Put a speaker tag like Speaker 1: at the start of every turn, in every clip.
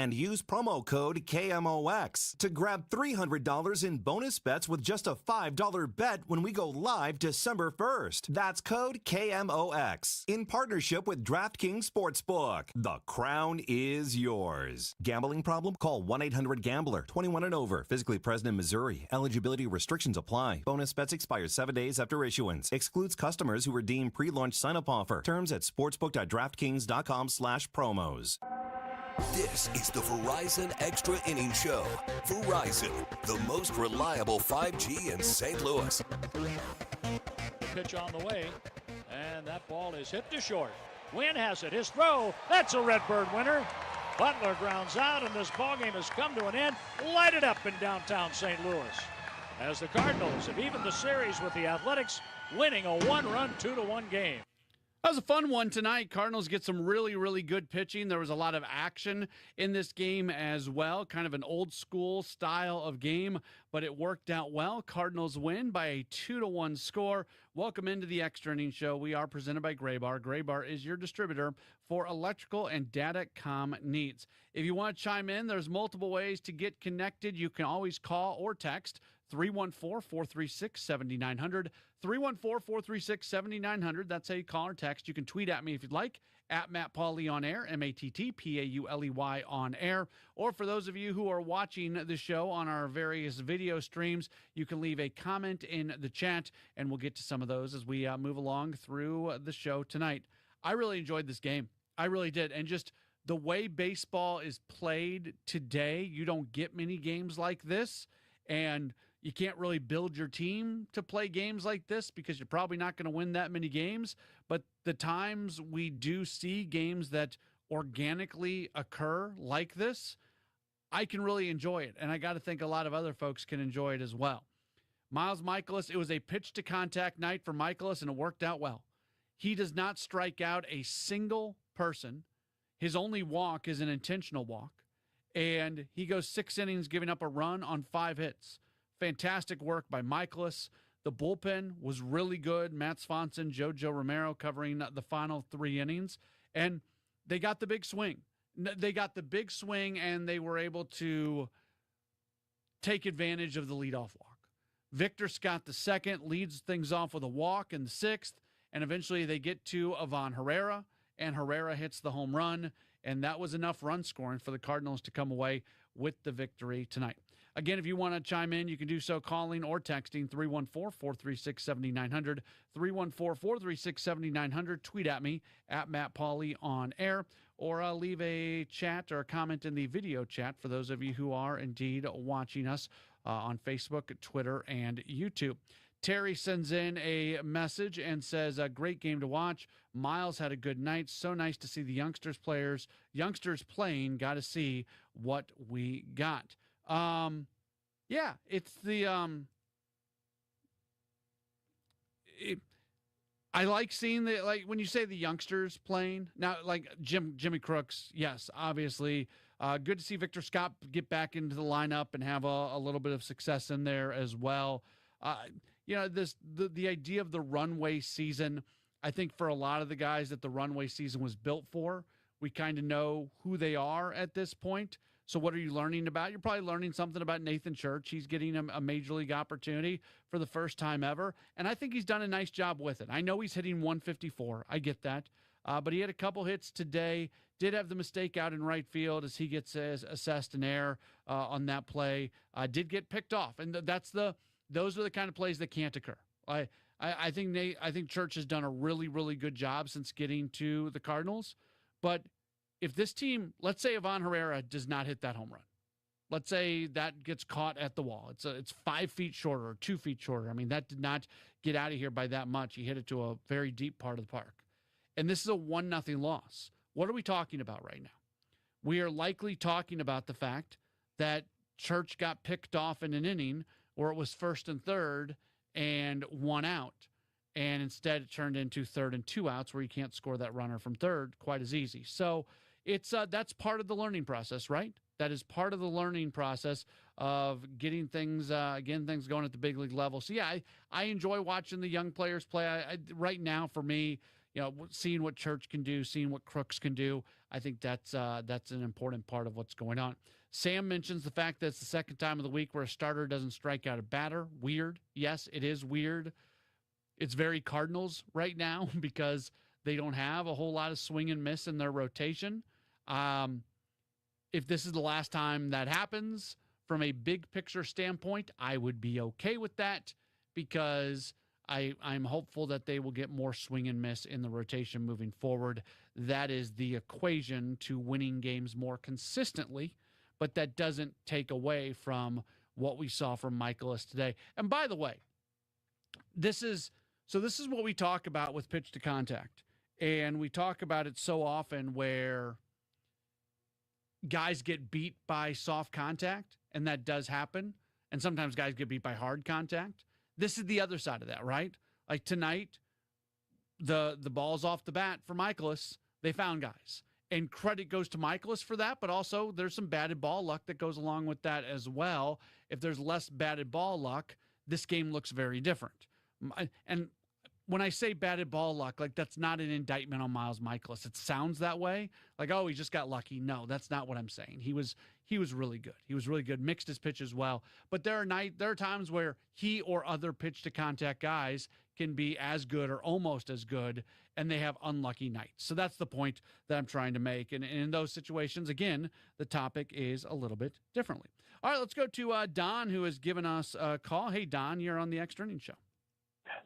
Speaker 1: and use promo code KMOX to grab $300 in bonus bets with just a $5 bet when we go live December 1st. That's code KMOX in partnership with DraftKings Sportsbook. The crown is yours. Gambling problem? Call 1-800-GAMBLER. 21 and over. Physically present in Missouri. Eligibility restrictions apply. Bonus bets expire 7 days after issuance. Excludes customers who redeem pre-launch sign-up offer. Terms at sportsbook.draftkings.com/promos.
Speaker 2: This is the Verizon Extra Innings Show. Verizon, the most reliable 5G in St. Louis.
Speaker 3: Pitch on the way, and that ball is hit to short. Wynn has it. His throw, that's a Redbird winner. Butler grounds out, and this ballgame has come to an end. Light it up in downtown St. Louis as the Cardinals have evened the series with the Athletics, winning a one-run, 2-1 game.
Speaker 4: That was a fun one tonight. Cardinals get some really, really good pitching. There was a lot of action in this game as well. Kind of an old school style of game, but it worked out well. Cardinals win by a 2-1 score. Welcome into the Extra Innings Show. We are presented by Graybar. Graybar is your distributor for electrical and datacom needs. If you want to chime in, there's multiple ways to get connected. You can always call or text 314-436-7900, 314-436-7900. That's how you call or text. You can tweet at me if you'd like, at Matt Pauley on air, MattPauley on air. Or for those of you who are watching the show on our various video streams, you can leave a comment in the chat, and we'll get to some of those as we move along through the show tonight. I really enjoyed this game. I really did. And just the way baseball is played today, you don't get many games like this. And you can't really build your team to play games like this because you're probably not going to win that many games. But the times we do see games that organically occur like this, I can really enjoy it. And I got to think a lot of other folks can enjoy it as well. Miles Mikolas, it was a pitch-to-contact night for Mikolas, and it worked out well. He does not strike out a single person. His only walk is an intentional walk. And he goes 6 innings, giving up a run on 5 hits. Fantastic work by Mikolas. The bullpen was really good. Matt Swanson, JoJo Romero covering the final 3 innings. And they got the big swing. They got the big swing, and they were able to take advantage of the leadoff walk. Victor Scott II leads things off with a walk in the 6th, and eventually they get to Ivan Herrera, and Herrera hits the home run, and that was enough run scoring for the Cardinals to come away with the victory tonight. Again, if you want to chime in, you can do so calling or texting 314-436-7900, 314-436-7900. Tweet at me, at Matt Pauley on air, or leave a chat or a comment in the video chat for those of you who are indeed watching us on Facebook, Twitter, and YouTube. Terry sends in a message and says, a great game to watch. Miles had a good night. So nice to see the youngsters playing. Got to see what we got. Yeah, it's the, I like seeing when you say the youngsters playing now, like Jimmy Crooks. Yes, obviously, good to see Victor Scott get back into the lineup and have a little bit of success in there as well. The idea of the runway season, I think for a lot of the guys that the runway season was built for, we kind of know who they are at this point. So what are you learning about? You're probably learning something about Nathan Church. He's getting a major league opportunity for the first time ever, and I think he's done a nice job with it. I know he's hitting 154. I get that. But he had a couple hits today, did have the mistake out in right field as he gets assessed an error on that play, did get picked off. And those are the kind of plays that can't occur. I think Church has done a really, really good job since getting to the Cardinals. But if this team, let's say Ivan Herrera does not hit that home run. Let's say that gets caught at the wall. It's 5 feet shorter or 2 feet shorter. I mean, that did not get out of here by that much. He hit it to a very deep part of the park. And this is a 1-0 loss. What are we talking about right now? We are likely talking about the fact that Church got picked off in an inning where it was 1st and 3rd and 1 out. And instead it turned into 3rd and 2 outs where you can't score that runner from 3rd quite as easy. So that's part of the learning process, right? That is part of the learning process of getting things going at the big league level. So, yeah, I enjoy watching the young players play. Right now, for me, seeing what Church can do, seeing what Crooks can do. I think that's an important part of what's going on. Sam mentions the fact that it's the second time of the week where a starter doesn't strike out a batter. Weird. Yes, it is weird. It's very Cardinals right now because they don't have a whole lot of swing and miss in their rotation. If this is the last time that happens, from a big picture standpoint, I would be okay with that because I'm hopeful that they will get more swing and miss in the rotation moving forward. That is the equation to winning games more consistently, but that doesn't take away from what we saw from Michaelis today. And by the way, this is what we talk about with pitch to contact. And we talk about it so often where guys get beat by soft contact, and that does happen. And sometimes guys get beat by hard contact. This is the other side of that, right? Like tonight, the ball's off the bat for Michaelis. They found guys. And credit goes to Michaelis for that, but also there's some batted ball luck that goes along with that as well. If there's less batted ball luck, this game looks very different. And when I say batted ball luck, like that's not an indictment on Miles Michaelis. It sounds that way. Like, oh, he just got lucky. No, that's not what I'm saying. He was really good. He was really good. Mixed his pitch as well. But there are times where he or other pitch to contact guys can be as good or almost as good, and they have unlucky nights. So that's the point that I'm trying to make. And in those situations, again, the topic is a little bit differently. All right, let's go to Don, who has given us a call. Hey, Don, you're on the Extra Innings Show.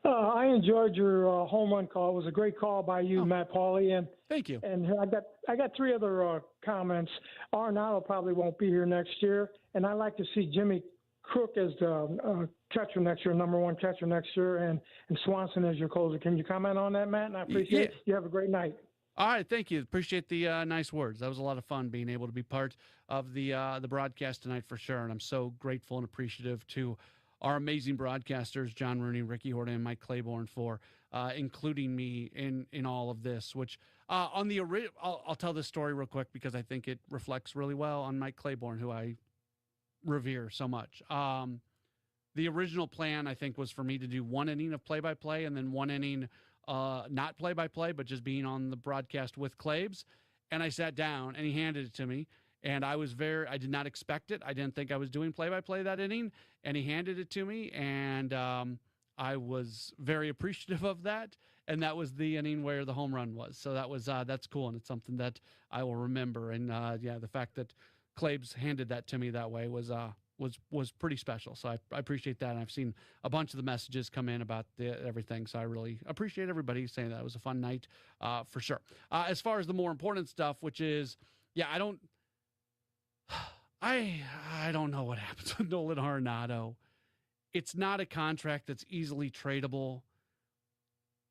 Speaker 5: I enjoyed your home run call. It was a great call by you, Matt Pauley. And
Speaker 4: thank you.
Speaker 5: And I got three other comments. Arenado probably won't be here next year, and I like to see Jimmy Crook as the catcher next year, number one catcher next year, and Swanson as your closer. Can you comment on that, Matt? And I appreciate it. You have a great night.
Speaker 4: All right, thank you. Appreciate the nice words. That was a lot of fun being able to be part of the broadcast tonight for sure, and I'm so grateful and appreciative to our amazing broadcasters, John Rooney, Ricky Horton, and Mike Claiborne, for including me in all of this. Which on the I'll tell this story real quick because I think it reflects really well on Mike Claiborne, who I revere so much. The original plan, I think, was for me to do one inning of play-by-play and then one inning not play-by-play, but just being on the broadcast with Claibs. And I sat down, and he handed it to me. And I did not expect it. I didn't think I was doing play-by-play that inning. And he handed it to me, and I was very appreciative of that. And that was the inning where the home run was. So that's cool, and it's something that I will remember. And the fact that Claibs handed that to me that way was pretty special. So I appreciate that. And I've seen a bunch of the messages come in about everything. So I really appreciate everybody saying that. It was a fun night for sure. As far as the more important stuff, which is, I don't know what happens with Nolan Arenado. It's not a contract that's easily tradable.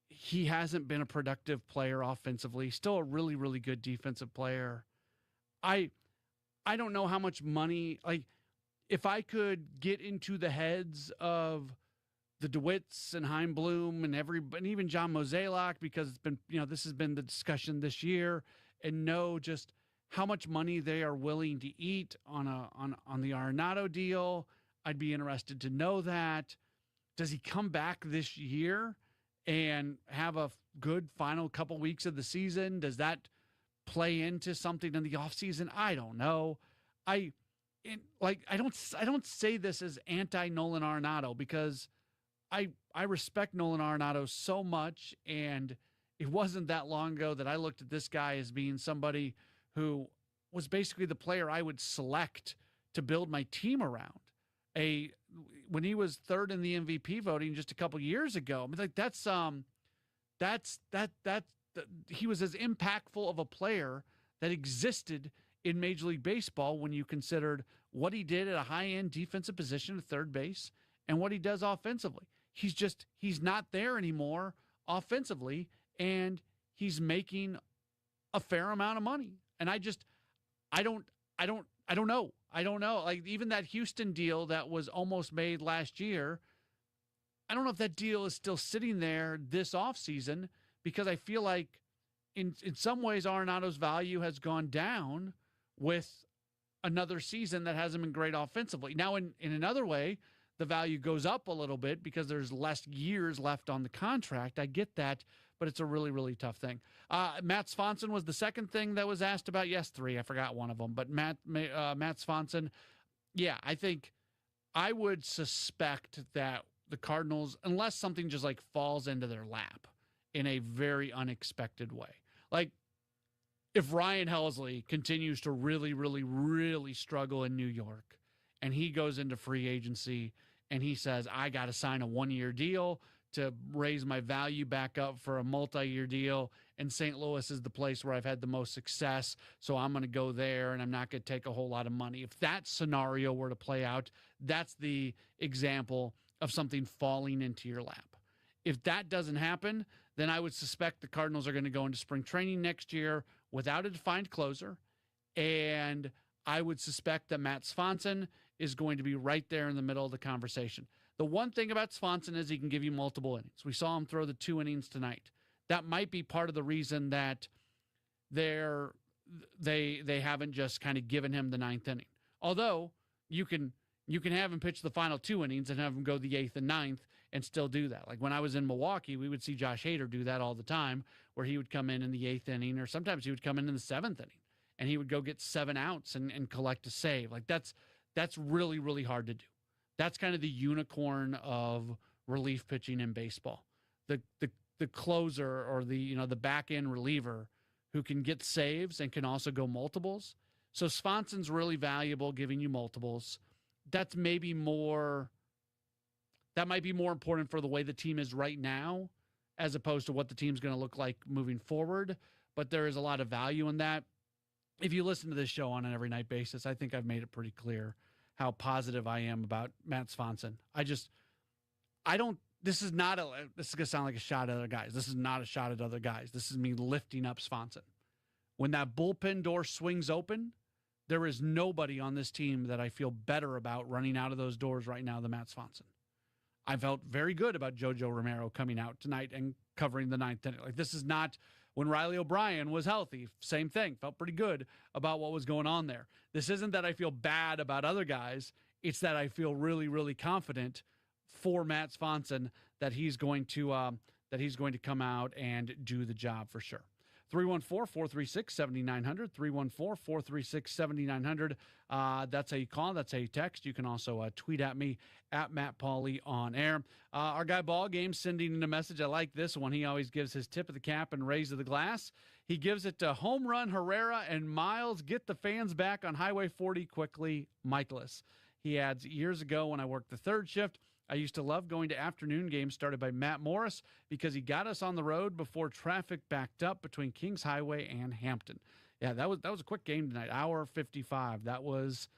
Speaker 4: He hasn't been a productive player offensively. Still a really, really good defensive player. I don't know how much money, like, if I could get into the heads of the DeWitts and Heimblum and even John Mozeliak, because it's been, this has been the discussion this year, and know just how much money they are willing to eat on the Arenado deal. I'd be interested to know that. Does he come back this year and have a good final couple weeks of the season? Does that play into something in the offseason? I don't know. I don't say this as anti-Nolan Arenado because I respect Nolan Arenado so much, and it wasn't that long ago that I looked at this guy as being somebody who was basically the player I would select to build my team around. When he was third in the MVP voting just a couple years ago, I mean, like he was as impactful of a player that existed in Major League Baseball when you considered what he did at a high-end defensive position at third base and what he does offensively. He's not there anymore offensively, and he's making a fair amount of money. And I don't know. I don't know. Like, even that Houston deal that was almost made last year, I don't know if that deal is still sitting there this offseason, because I feel like in some ways Arenado's value has gone down with another season that hasn't been great offensively. Now, in another way, the value goes up a little bit because there's less years left on the contract. I get that. but it's a really, really tough thing. Matt Swanson was the second thing that was asked about. Yes, 3. I forgot one of them. But Matt Swanson, yeah, I think I would suspect that the Cardinals, unless something just like falls into their lap in a very unexpected way. Like if Ryan Helsley continues to really, really, really struggle in New York and he goes into free agency and he says, I got to sign a 1-year deal to raise my value back up for a multi-year deal, and St. Louis is the place where I've had the most success, so I'm going to go there and I'm not going to take a whole lot of money. If that scenario were to play out, that's the example of something falling into your lap. If that doesn't happen, then I would suspect the Cardinals are going to go into spring training next year without a defined closer, and I would suspect that Matt Swanson is going to be right there in the middle of the conversation. The one thing about Swanson is he can give you multiple innings. We saw him throw the 2 innings tonight. That might be part of the reason that they haven't just kind of given him the 9th inning. Although you can have him pitch the final 2 innings and have him go the 8th and 9th and still do that. Like when I was in Milwaukee, we would see Josh Hader do that all the time, where he would come in the 8th inning, or sometimes he would come in the 7th inning and he would go get 7 outs and collect a save. Like that's really, really hard to do. That's kind of the unicorn of relief pitching in baseball. The closer, or the back end reliever who can get saves and can also go multiples. So Swanson's really valuable, giving you multiples. That might be more important for the way the team is right now, as opposed to what the team's going to look like moving forward. But there is a lot of value in that. If you listen to this show on an every night basis, I think I've made it pretty clear how positive I am about Matt Swanson. This is going to sound like a shot at other guys. This is not a shot at other guys. This is me lifting up Swanson. When that bullpen door swings open, there is nobody on this team that I feel better about running out of those doors right now than Matt Swanson. I felt very good about JoJo Romero coming out tonight and covering the 9th inning. Like, this is not when Riley O'Brien was healthy. Same thing. Felt pretty good about what was going on there. This isn't that I feel bad about other guys. It's that I feel really, really confident for Matt Swanson that he's going to come out and do the job for sure. 314-436-7900, 314-436-7900. That's how you call. That's how you text. You can also tweet at me at Matt Pauley on air. Our guy Ball Game sending in a message. I like this one. He always gives his tip of the cap and raise of the glass. He gives it to Home Run Herrera and Miles. Get the fans back on Highway 40 quickly, Michaelis. He adds, years ago when I worked the third shift, I used to love going to afternoon games started by Matt Morris because he got us on the road before traffic backed up between Kings Highway and Hampton. Yeah, that was a quick game tonight, hour 55. That was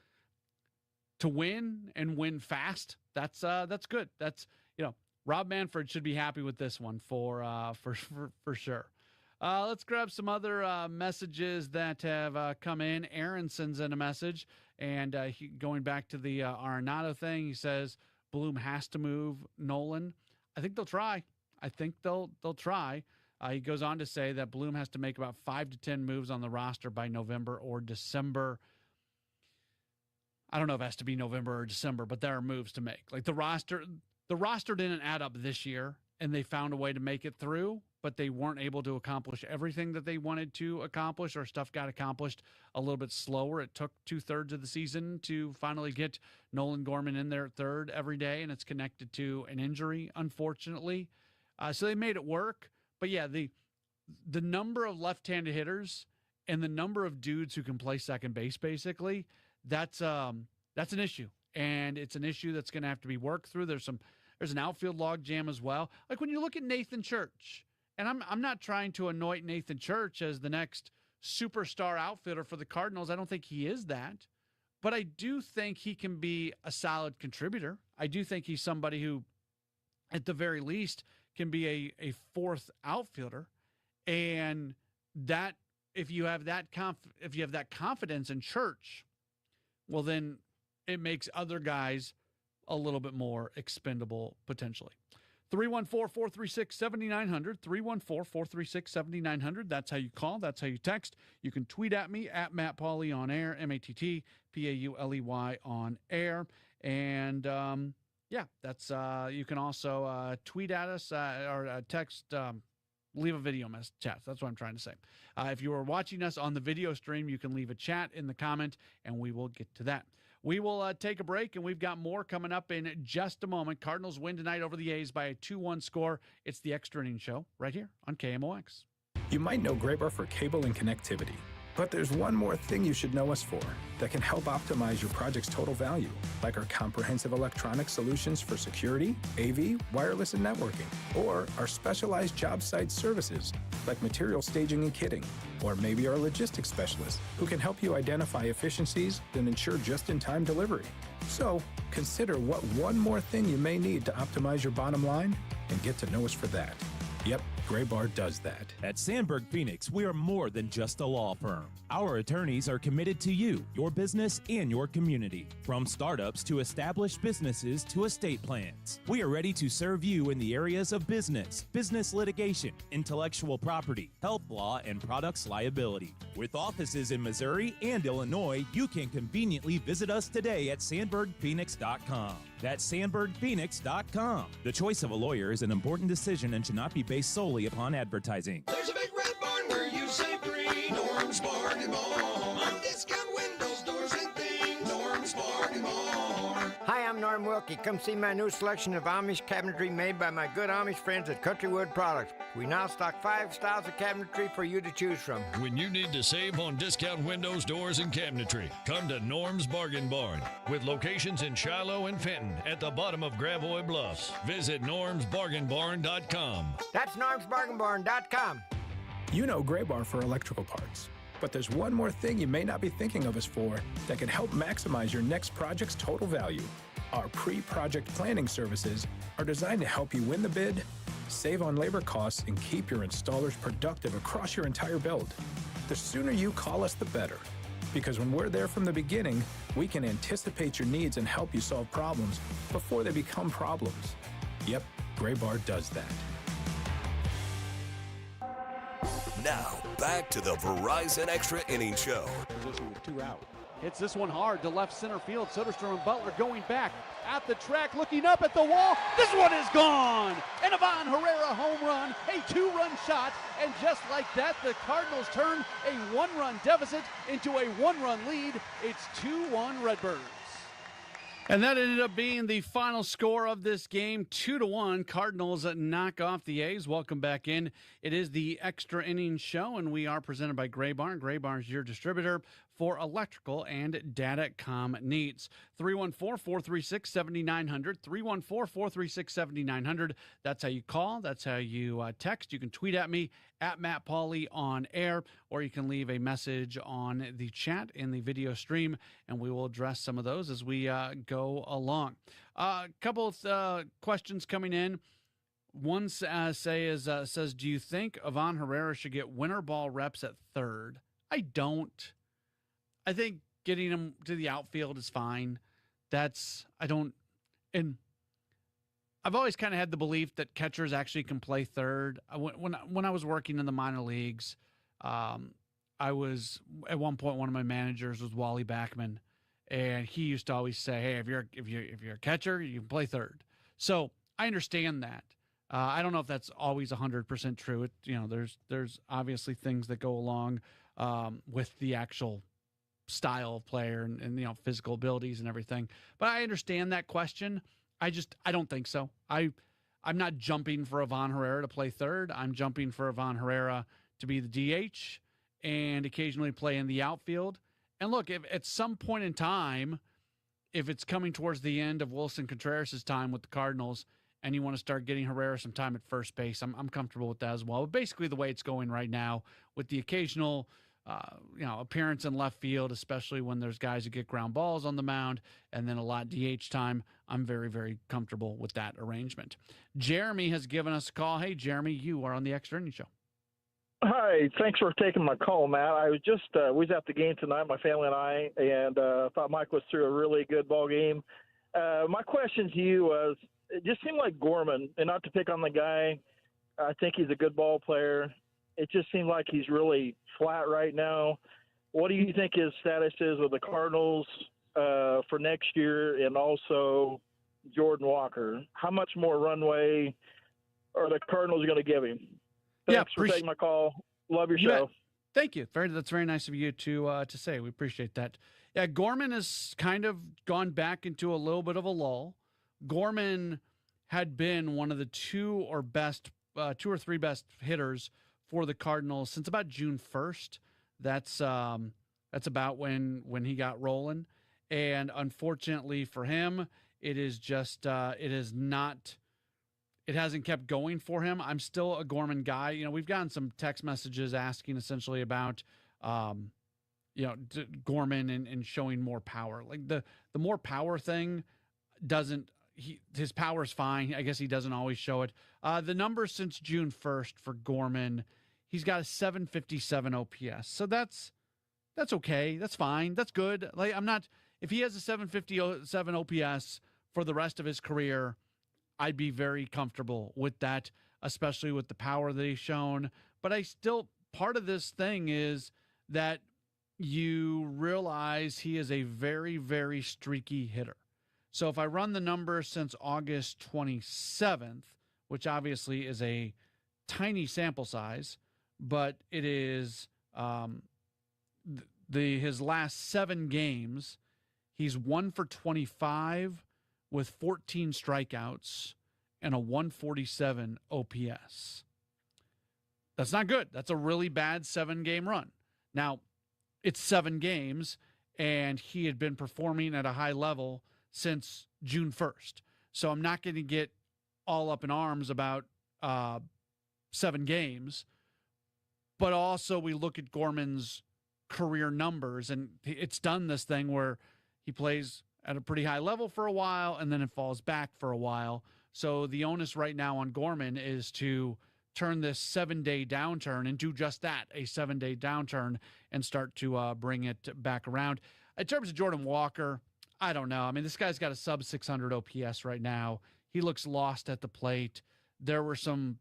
Speaker 4: to win and win fast. That's good. That's, Rob Manfred should be happy with this one for sure. Let's grab some other messages that have come in. Aaron sends in a message, and going back to the Arenado thing, he says Bloom has to move Nolan. I think they'll try. They'll try. He goes on to say that Bloom has to make about 5 to 10 moves on the roster by November or December. I don't know if it has to be November or December, but there are moves to make. Like the roster didn't add up this year, and they found a way to make it through, but they weren't able to accomplish everything that they wanted to accomplish, or stuff got accomplished a little bit slower. It took 2/3 of the season to finally get Nolan Gorman in there at third every day, and it's connected to an injury, unfortunately. So they made it work. But yeah, the number of left-handed hitters and the number of dudes who can play second base, basically, that's an issue. And it's an issue that's going to have to be worked through. There's an outfield log jam as well. Like when you look at Nathan Church, and I'm not trying to anoint Nathan Church as the next superstar outfielder for the Cardinals. I don't think he is that. But I do think he can be a solid contributor. I do think he's somebody who, at the very least, can be a fourth outfielder. And that if you have that confidence in Church, well, then it makes other guys a little bit more expendable potentially. 314-436-7900, 314-436-7900. That's how you call. That's how you text. You can tweet at me at Matt Pauley on air, MattPauley on air. And that's you can also tweet at us or text leave a video chat. That's what I'm trying to say. If you are watching us on the video stream, you can leave a chat in the comment, and we will get to that. We will take a break, and we've got more coming up in just a moment. Cardinals win tonight over the A's by a 2-1 score. It's the Extra Innings Show right here on KMOX.
Speaker 6: You might know Graybar for cable and connectivity, but there's one more thing you should know us for that can help optimize your project's total value, like our comprehensive electronic solutions for security, AV, wireless, and networking, or our specialized job site services, like material staging and kitting, or maybe our logistics specialists who can help you identify efficiencies and ensure just-in-time delivery. So consider what one more thing you may need to optimize your bottom line and get to know us for that. Yep, Graybar does that.
Speaker 7: At Sandberg Phoenix, we are more than just a law firm. Our attorneys are committed to you, your business, and your community. From startups to established businesses to estate plans, we are ready to serve you in the areas of business litigation, intellectual property, health law, and products liability. With offices in Missouri and Illinois, you can conveniently visit us today at sandbergphoenix.com. That's sandbergphoenix.com. The choice of a lawyer is an important decision and should not be based solely upon advertising.
Speaker 8: There's a big red barn where you say free. Norm's Bargain Barn. On discount windows, doors, and things. Norm's Bargain Barn.
Speaker 9: Hi, I'm Norm Wilkie. Come see my new selection of Amish cabinetry made by my good Amish friends at Countrywood Products. We now stock 5 styles of cabinetry for you to choose from.
Speaker 10: When you need to save on discount windows, doors, and cabinetry, come to Norm's Bargain Barn. With locations in Shiloh and Fenton at the bottom of Gravois Bluffs. Visit normsbargainbarn.com.
Speaker 9: That's normsbargainbarn.com.
Speaker 6: You know Graybar for electrical parts, but there's one more thing you may not be thinking of us for that can help maximize your next project's total value. Our pre-project planning services are designed to help you win the bid, save on labor costs, and keep your installers productive across your entire build. The sooner you call us, the better. Because when we're there from the beginning, we can anticipate your needs and help you solve problems before they become problems. Yep, Graybar does that.
Speaker 2: Now, back to the Verizon Extra Innings Show.
Speaker 4: Position with 2 out. Hits this one hard to left center field. Soderstrom and Butler going back at the track, looking up at the wall. This one is gone. An Ivan Herrera home run, a 2-run shot, and just like that, the Cardinals turn a 1-run deficit into a 1-run lead. It's 2-1 Redbirds. And that ended up being the final score of this game, 2-1. Cardinals knock off the A's. Welcome back in. It is the Extra Innings Show, and we are presented by Gray Barn. Gray Barn is your distributor for electrical and datacom needs. 314-436-7900, 314-436-7900. That's how you call. That's how you text. You can tweet at me, at Matt Pauley on air, or you can leave a message on the chat in the video stream, and we will address some of those as we go along. A couple of questions coming in. One says, do you think Ivan Herrera should get winter ball reps at third? I don't. I think getting him to the outfield is fine. And I've always kind of had the belief that catchers actually can play third. When I was working in the minor leagues, I was at one point, one of my managers was Wally Backman, and he used to always say, "Hey, if you're a catcher, you can play third." So I understand that. I don't know if that's always 100% true. There's obviously things that go along with the actual style of player and physical abilities and everything. But I understand that question. I don't think so. I'm not jumping for Ivan Herrera to play third. I'm jumping for Ivan Herrera to be the DH and occasionally play in the outfield. And look, if at some point in time, if it's coming towards the end of Wilson Contreras' time with the Cardinals and you want to start getting Herrera some time at first base, I'm comfortable with that as well. But basically the way it's going right now with the occasional appearance in left field, especially when there's guys who get ground balls on the mound, and then a lot DH time, I'm very, very comfortable with that arrangement. Jeremy has given us a call. Hey, Jeremy, you are on the Extra Innings Show.
Speaker 11: Hi, thanks for taking my call, Matt. I was just we was at the game tonight, my family and I, and thought Mike was through a really good ball game. My question to you was, it just seemed like Gorman, and not to pick on the guy, I think he's a good ball player. It just seemed like he's really flat right now. What do you think his status is with the Cardinals for next year, and also Jordan Walker? How much more runway are the Cardinals going to give him? Thanks for taking my call. Love your show.
Speaker 4: Thank you. That's very nice of you to say. We appreciate that. Yeah, Gorman has kind of gone back into a little bit of a lull. Gorman had been one of the two or three best hitters for the Cardinals since about June 1st. That's about when he got rolling. And unfortunately for him, it is just it hasn't kept going for him. I'm still a Gorman guy. You know, we've gotten some text messages asking essentially about, Gorman and showing more power. Like the more power thing his power's fine. I guess he doesn't always show it. The numbers since June 1st for Gorman, he's got a 757 OPS. So that's okay. That's fine. That's good. Like if he has a 757 OPS for the rest of his career, I'd be very comfortable with that, especially with the power that he's shown. But part of this thing is that you realize he is a very, very streaky hitter. So if I run the numbers since August 27th, which obviously is a tiny sample size, but it is his last 7 games, he's 1 for 25 with 14 strikeouts and a 147 OPS. That's not good. That's a really bad 7-game run. Now, it's 7 games, and he had been performing at a high level since June 1st. So I'm not going to get all up in arms about 7 games. But also we look at Gorman's career numbers, and it's done this thing where he plays at a pretty high level for a while, and then it falls back for a while. So the onus right now on Gorman is to turn this 7-day downturn into just that, a 7-day downturn, and start to bring it back around. In terms of Jordan Walker, I don't know. I mean, this guy's got a sub 600 OPS right now. He looks lost at the plate. There were some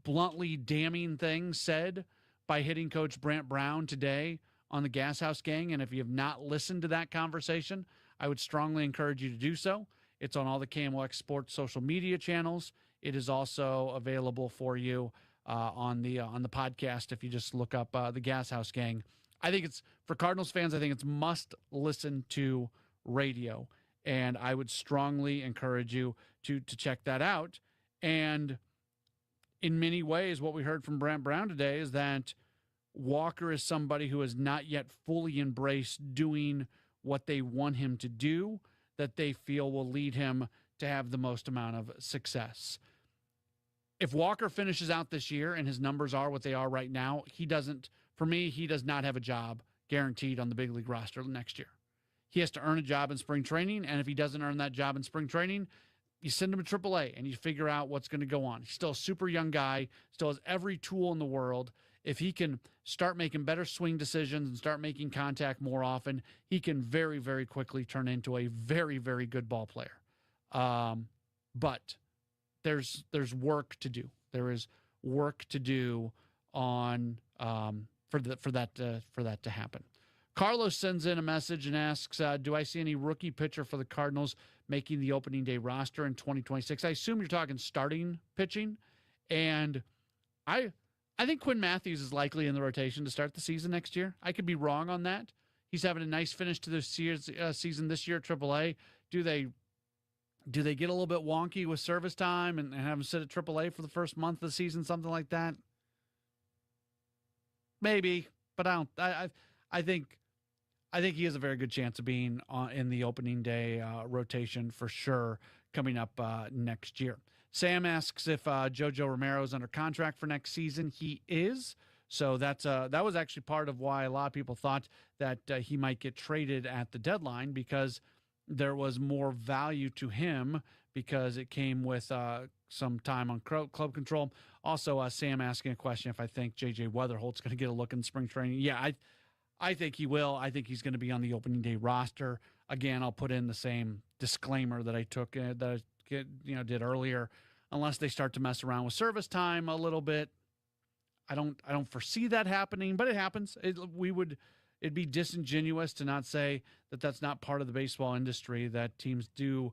Speaker 4: bluntly damning things said by hitting coach Brant Brown today on the Gas House Gang. And if you have not listened to that conversation, I would strongly encourage you to do so. It's on all the KMOX Sports social media channels. It is also available for you on the podcast if you just look up the Gas House Gang. I think it's, for Cardinals fans, I think it's must listen to radio, and I would strongly encourage you to check that out. And in many ways, what we heard from Brant Brown today is that Walker is somebody who has not yet fully embraced doing what they want him to do, that they feel will lead him to have the most amount of success. If Walker finishes out this year and his numbers are what they are right now, he does not have a job guaranteed on the big league roster next year. He has to earn a job in spring training, and if he doesn't earn that job in spring training, you send him to AAA and you figure out what's going to go on. He's still a super young guy, still has every tool in the world. If he can start making better swing decisions and start making contact more often, he can very, very quickly turn into a very, very good ball player. But there's work to do. There is work to do on for that to happen. Carlos sends in a message and asks, do I see any rookie pitcher for the Cardinals making the opening day roster in 2026? I assume you're talking starting pitching. And I think Quinn Matthews is likely in the rotation to start the season next year. I could be wrong on that. He's having a nice finish to this season this year at AAA. Do they get a little bit wonky with service time and have him sit at AAA for the first month of the season, something like that? Maybe, but I think he has a very good chance of being in the opening day rotation for sure coming up next year. Sam asks if JoJo Romero is under contract for next season. He is. So that was actually part of why a lot of people thought that he might get traded at the deadline, because there was more value to him because it came with some time on club control. Also, Sam asking a question if I think J.J. Weatherholt's going to get a look in spring training. Yeah, I think he will. I think he's going to be on the opening day roster. Again, I'll put in the same disclaimer that I took that I did earlier. Unless they start to mess around with service time a little bit, I don't foresee that happening. But it happens. It'd be disingenuous to not say that that's not part of the baseball industry, that teams do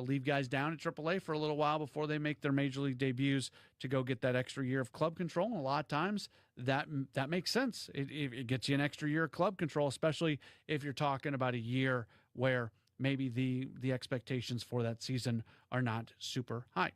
Speaker 4: leave guys down at AAA for a little while before they make their major league debuts to go get that extra year of club control. And a lot of times that makes sense. It gets you an extra year of club control, especially if you're talking about a year where maybe the expectations for that season are not super high.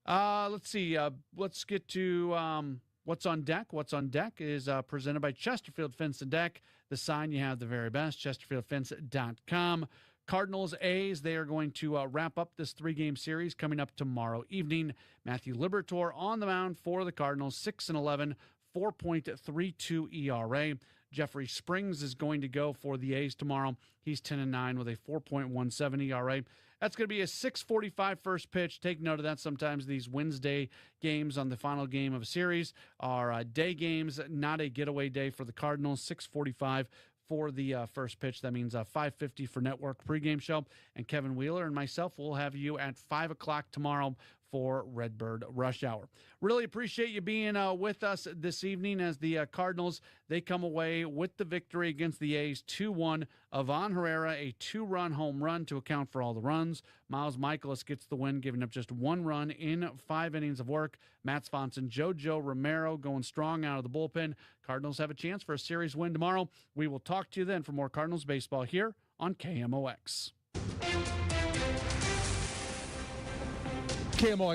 Speaker 4: Let's see. Let's get to what's on deck. What's on deck is presented by Chesterfield Fence and Deck. The sign you have the very best, chesterfieldfence.com. Cardinals A's, they are going to wrap up this 3-game series coming up tomorrow evening. Matthew Liberatore on the mound for the Cardinals, 6-11, 4.32 ERA. Jeffrey Springs is going to go for the A's tomorrow. He's 10-9 with a 4.17 ERA. That's going to be a 6:45 first pitch. Take note of that. Sometimes these Wednesday games on the final game of a series are day games, not a getaway day for the Cardinals. 6:45 for the first pitch. That means 5:50 for network pregame show. And Kevin Wheeler and myself will have you at 5 o'clock tomorrow for Redbird Rush Hour. Really appreciate you being with us this evening as the Cardinals, they come away with the victory against the A's 2-1. Ivan Herrera, a 2-run home run to account for all the runs. Miles Michaelis gets the win, giving up just 1 run in 5 innings of work. Matt Swanson, JoJo Romero going strong out of the bullpen. Cardinals have a chance for a series win tomorrow. We will talk to you then for more Cardinals baseball here on KMOX.
Speaker 12: KMOX